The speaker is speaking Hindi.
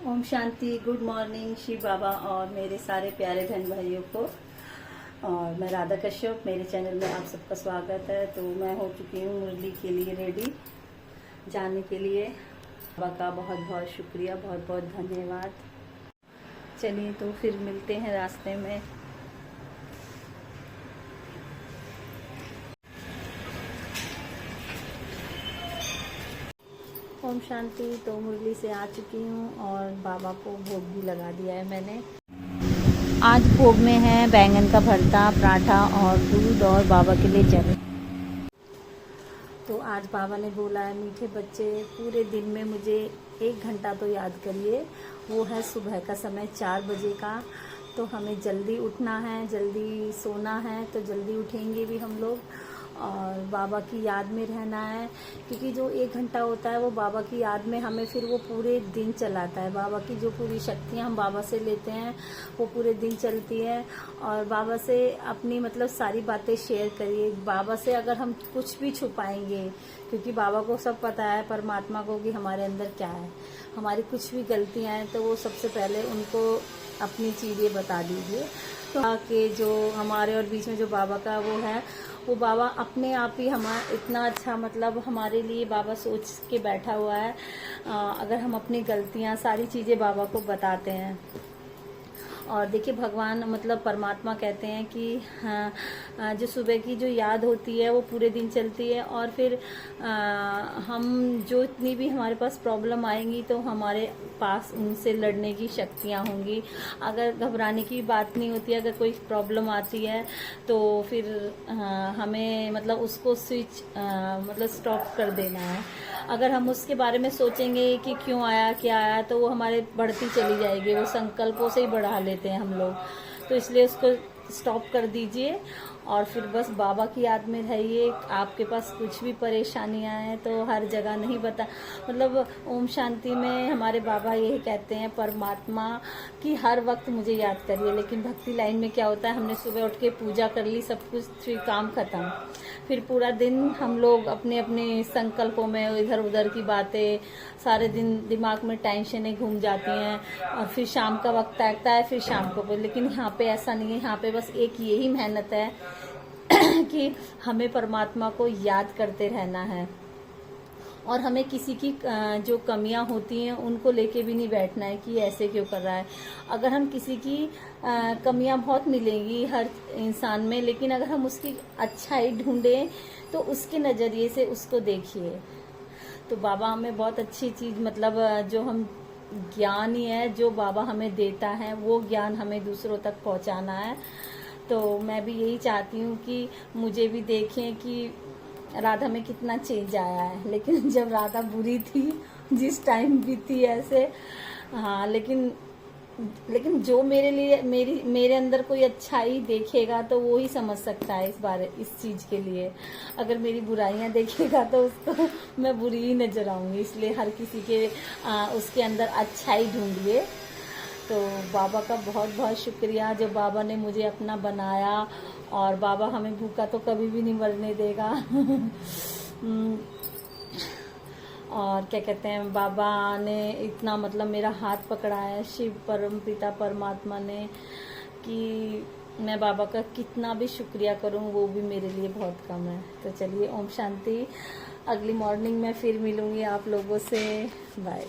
ओम शांति। गुड मॉर्निंग शिव बाबा और मेरे सारे प्यारे बहन भाइयों को। और मैं राधा कश्यप, मेरे चैनल में आप सबका स्वागत है। तो मैं हो चुकी हूँ मुरली के लिए रेडी जाने के लिए। बाबा का बहुत बहुत शुक्रिया, बहुत बहुत धन्यवाद। चलिए तो फिर मिलते हैं रास्ते में। ओम शांति। तो मुरली से आ चुकी हूँ और बाबा को भोग भी लगा दिया है मैंने। आज भोग में है बैंगन का भरता, पराठा और दूध और बाबा के लिए जल। तो आज बाबा ने बोला है, मीठे बच्चे पूरे दिन में मुझे 1 घंटा तो याद करिए। वो है सुबह का समय 4 बजे का। तो हमें जल्दी उठना है, जल्दी सोना है, तो जल्दी उठेंगे भी हम लोग और बाबा की याद में रहना है। क्योंकि जो 1 घंटा होता है वो बाबा की याद में हमें फिर वो पूरे दिन चलाता है। बाबा की जो पूरी शक्तियाँ हम बाबा से लेते हैं वो पूरे दिन चलती है। और बाबा से अपनी मतलब सारी बातें शेयर करिए। बाबा से अगर हम कुछ भी छुपाएंगे, क्योंकि बाबा को सब पता है, परमात्मा को, कि हमारे अंदर क्या है, हमारी कुछ भी गलतियाँ हैं, तो वो सबसे पहले उनको अपनी चीज़ें बता दीजिए। तो कि जो हमारे और बीच में जो बाबा का वो है, वो बाबा अपने आप ही हमारा इतना अच्छा मतलब हमारे लिए बाबा सोच के बैठा हुआ है। अगर हम अपनी गलतियाँ सारी चीज़ें बाबा को बताते हैं। और देखिए भगवान मतलब परमात्मा कहते हैं कि हाँ, जो सुबह की जो याद होती है वो पूरे दिन चलती है। और फिर हम जो इतनी भी हमारे पास प्रॉब्लम आएंगी तो हमारे पास उनसे लड़ने की शक्तियाँ होंगी। अगर घबराने की बात नहीं होती, अगर कोई प्रॉब्लम आती है तो फिर हमें मतलब उसको स्विच मतलब स्टॉप कर देना है। अगर हम उसके बारे में सोचेंगे कि क्यों आया, क्या आया, तो वो हमारे बढ़ती चली जाएगी। वो संकल्पों से ही बढ़ा लेते हैं हम लोग। तो इसलिए उसको स्टॉप कर दीजिए और फिर बस बाबा की याद में रहिए। आपके पास कुछ भी परेशानियां हैं तो हर जगह नहीं बता मतलब ओम शांति में हमारे बाबा यही कहते हैं, परमात्मा की हर वक्त मुझे याद करिए। लेकिन भक्ति लाइन में क्या होता है, हमने सुबह उठ के पूजा कर ली, सब कुछ, फिर काम खत्म। फिर पूरा दिन हम लोग अपने अपने संकल्पों में इधर उधर की बातें, सारे दिन दिमाग में टेंशनें घूम जाती हैं और फिर शाम का वक्त आता है, फिर शाम को। लेकिन यहाँ पे ऐसा नहीं है। यहाँ पे बस एक यही मेहनत है कि हमें परमात्मा को याद करते रहना है। और हमें किसी की जो कमियां होती हैं उनको लेके भी नहीं बैठना है कि ऐसे क्यों कर रहा है। अगर हम किसी की कमियां बहुत मिलेंगी हर इंसान में, लेकिन अगर हम उसकी अच्छाई ढूंढें तो उसके नज़रिए से उसको देखिए। तो बाबा हमें बहुत अच्छी चीज़ मतलब जो हम ज्ञान ही है जो बाबा हमें देता है, वो ज्ञान हमें दूसरों तक पहुंचाना है। तो मैं भी यही चाहती हूँ कि मुझे भी देखें कि राधा में कितना चेंज आया है। लेकिन जब राधा बुरी थी, जिस टाइम भी थी ऐसे, हाँ, लेकिन जो मेरे लिए मेरे अंदर कोई अच्छाई देखेगा तो वो ही समझ सकता है इस चीज़ के लिए। अगर मेरी बुराइयां देखेगा तो उसको मैं बुरी ही नजर आऊंगी। इसलिए हर किसी के उसके अंदर अच्छाई ढूंढिए। तो बाबा का बहुत बहुत शुक्रिया जो बाबा ने मुझे अपना बनाया। और बाबा हमें भूखा तो कभी भी नहीं मरने देगा। और क्या कहते हैं, बाबा ने इतना मतलब मेरा हाथ पकड़ा है, शिव परम पिता परमात्मा ने, कि मैं बाबा का कितना भी शुक्रिया करूं वो भी मेरे लिए बहुत कम है। तो चलिए ओम शांति। अगली मॉर्निंग में फिर मिलूंगी आप लोगों से। बाय।